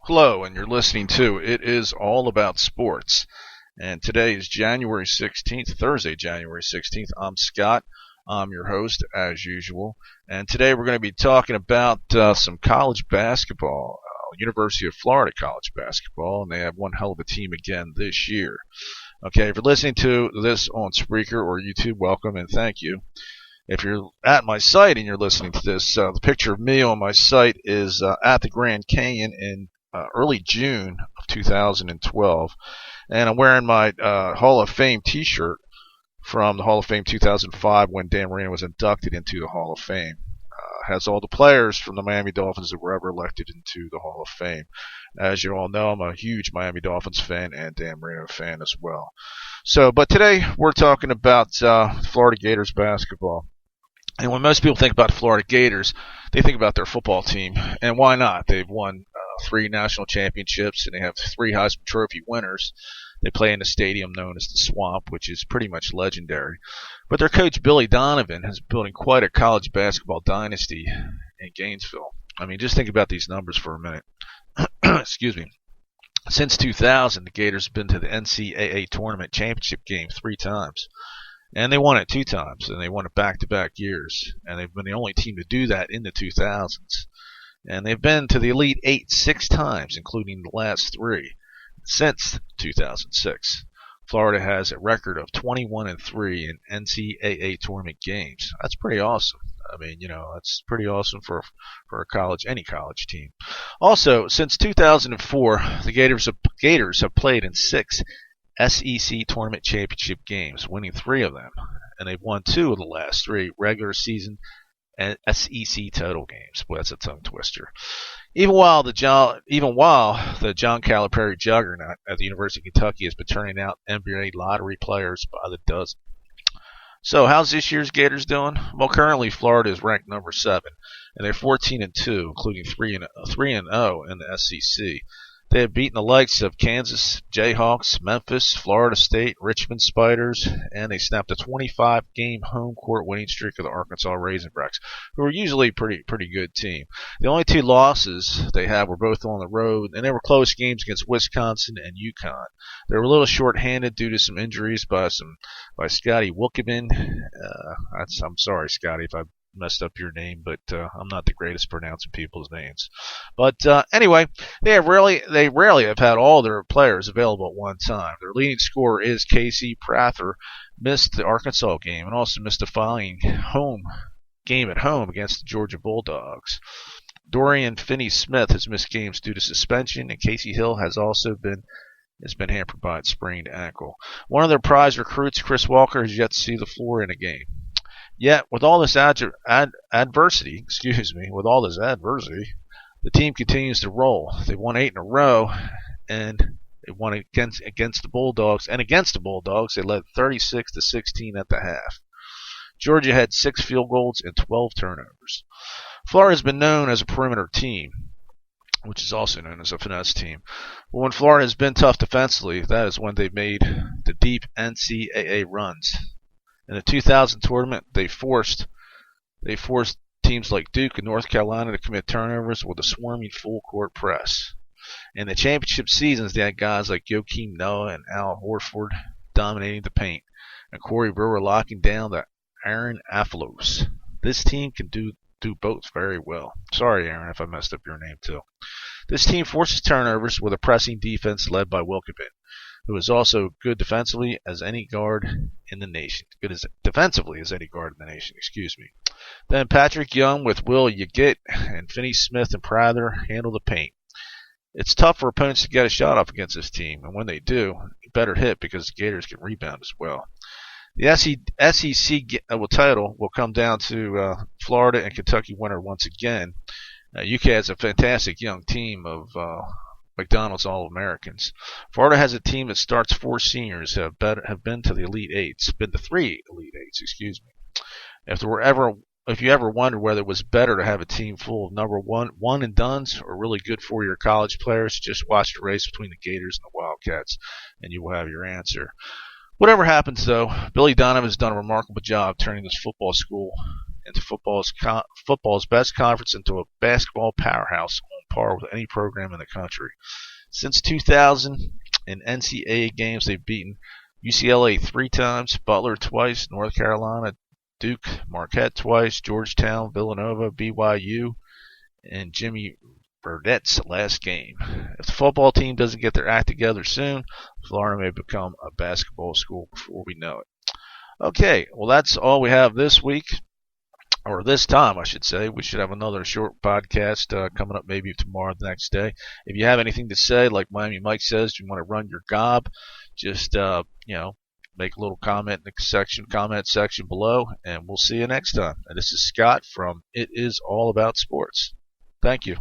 Hello, and you're listening to It Is All About Sports. And today is January 16th, Thursday, January 16th. I'm Scott. I'm your host, as usual. And today we're going to be talking about some college basketball, University of Florida college basketball, and they have one hell of a team again this year. Okay, if you're listening to this on Spreaker or YouTube, welcome and thank you. If you're at my site and you're listening to this, the picture of me on my site is at the Grand Canyon in early June of 2012, and I'm wearing my Hall of Fame t-shirt from the Hall of Fame 2005 when Dan Marino was inducted into the Hall of Fame. Has all the players from the Miami Dolphins that were ever elected into the Hall of Fame. As you all know, I'm a huge Miami Dolphins fan and Dan Marino fan as well. But today we're talking about Florida Gators basketball. And when most people think about the Florida Gators, they think about their football team. And why not? They've won 3 national championships, and they have 3 Heisman Trophy winners. They play in a stadium known as the Swamp, which is pretty much legendary. But their coach, Billy Donovan, is building quite a college basketball dynasty in Gainesville. I mean, just think about these numbers for a minute. Excuse me. Since 2000, the Gators have been to the NCAA tournament championship game 3 times. And they won it 2 times, and they won it back-to-back years. And they've been the only team to do that in the 2000s. And they've been to the Elite 8 6 times, including the last 3, since 2006. Florida has a record of 21-3 in NCAA tournament games. That's pretty awesome. I mean, that's pretty awesome for any college team. Also, since 2004, the Gators have played in 6 SEC tournament championship games, winning 3 of them, and they've won 2 of the last 3 regular season and SEC total games. Boy, that's a tongue twister. Even while the John Calipari juggernaut at the University of Kentucky has been turning out NBA lottery players by the dozen. So, how's this year's Gators doing? Well, currently Florida is ranked number 7, and they're 14-2, including 3-0 in the SEC. They have beaten the likes of Kansas Jayhawks, Memphis, Florida State, Richmond Spiders, and they snapped a 25-game home court winning streak of the Arkansas Razorbacks, who are usually a pretty good team. The only 2 losses they had were both on the road, and they were close games against Wisconsin and UConn. They were a little short-handed due to some injuries by Scotty Wilkeman. I'm sorry, Scotty, if I messed up your name, but I'm not the greatest pronouncing people's names. But anyway, they rarely have had all their players available at one time. Their leading scorer is Casey Prather, missed the Arkansas game and also missed the following game at home against the Georgia Bulldogs. Dorian Finney-Smith has missed games due to suspension, and Casey Hill has been hampered by a sprained ankle. One of their prize recruits, Chris Walker, has yet to see the floor in a game. Yet, with all this adversity, the team continues to roll. They've won 8 in a row, and they won against the Bulldogs. And against the Bulldogs, they led 36-16 at the half. Georgia had 6 field goals and 12 turnovers. Florida has been known as a perimeter team, which is also known as a finesse team. But when Florida has been tough defensively, that is when they've made the deep NCAA runs. In the 2000 tournament, they forced teams like Duke and North Carolina to commit turnovers with a swarming full-court press. In the championship seasons, they had guys like Joakim Noah and Al Horford dominating the paint, and Corey Brewer locking down the Aaron Afalos. This team can do both very well. Sorry, Aaron, if I messed up your name too. This team forces turnovers with a pressing defense led by Wilkeman, who is also good defensively as any guard in the nation. Then Patrick Young with Will Yegitt and Finney-Smith and Prather handle the paint. It's tough for opponents to get a shot off against this team, and when they do, it better hit because the Gators can rebound as well. The SEC title will come down to Florida and Kentucky winner once again. UK has a fantastic young team of McDonald's All-Americans. Florida has a team that starts 4 seniors who have been to the Elite 8s, been to 3 Elite 8s, excuse me. If you ever wondered whether it was better to have a team full of number one and dones or really good 4-year college players, just watch the race between the Gators and the Wildcats, and you will have your answer. Whatever happens, though, Billy Donovan has done a remarkable job turning this football school into football's best conference into a basketball powerhouse on par with any program in the country. Since 2000, in NCAA games, they've beaten UCLA 3 times, Butler twice, North Carolina, Duke, Marquette twice, Georgetown, Villanova, BYU, and Jimmy Burdett's last game. If the football team doesn't get their act together soon, Florida may become a basketball school before we know it. Okay, well, that's all we have this week, or this time, I should say. We should have another short podcast coming up maybe tomorrow, the next day. If you have anything to say, like Miami Mike says, you want to run your gob, just, make a little comment in the comment section below, and we'll see you next time. And this is Scott from It Is All About Sports. Thank you.